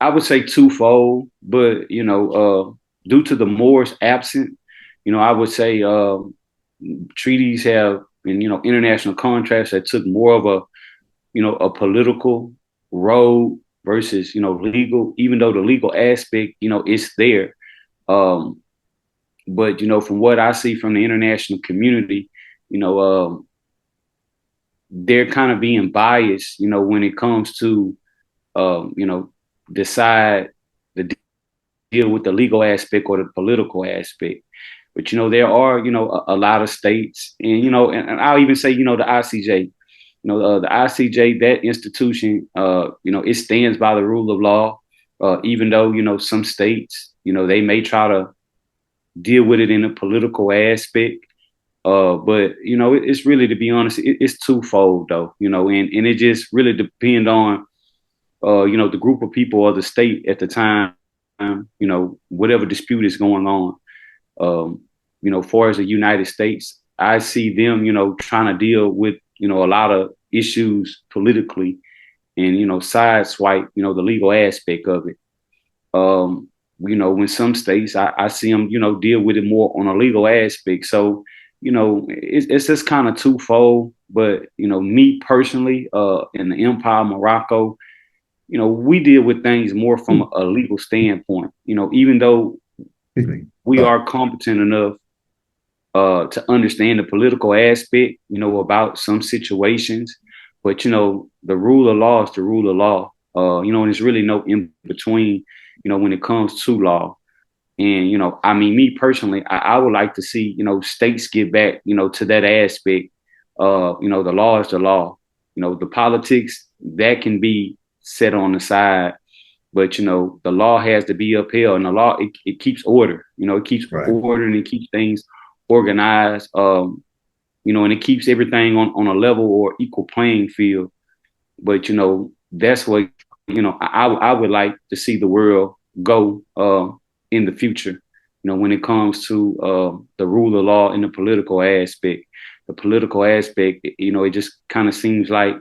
I would say twofold, but due to the Moors absent, I would say treaties have and international contracts that took more of a political road versus legal, even though the legal aspect it's there. Um, but from what I see from the international community, you know, they're kind of being biased, when it comes to decide the deal with the legal aspect or the political aspect. But there are a lot of states, and and I'll even say the ICJ. The ICJ, that institution, it stands by the rule of law. Even though some states, they may try to deal with it in a political aspect. But it's really, to be honest, it's twofold though. And it just really depends on the group of people or the state at the time. Whatever dispute is going on. Far as the United States, I see them, trying to deal with, a lot of issues politically and, sideswipe, the legal aspect of it. When some states, I see them, deal with it more on a legal aspect. So, it's just kind of twofold. But, me personally, in the Empire of Morocco, we deal with things more from a legal standpoint, even though we are competent enough to understand the political aspect, about some situations. But, the rule of law is the rule of law, and there's really no in between, when it comes to law. And, I mean, me personally, I would like to see, states get back, to that aspect. The law is the law. The politics, that can be set on the side. But, the law has to be upheld, and the law, it keeps order, it keeps order, and it keeps things organized, and it keeps everything on a level or equal playing field. But, that's what, I would like to see the world go in the future, when it comes to the rule of law and the political aspect. The political aspect, it just kind of seems like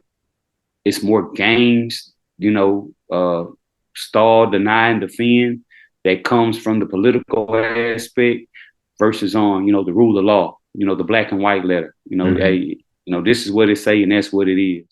it's more games, stall, deny, and defend that comes from the political aspect versus on, the rule of law, the black and white letter, hey, this is what it say and that's what it is.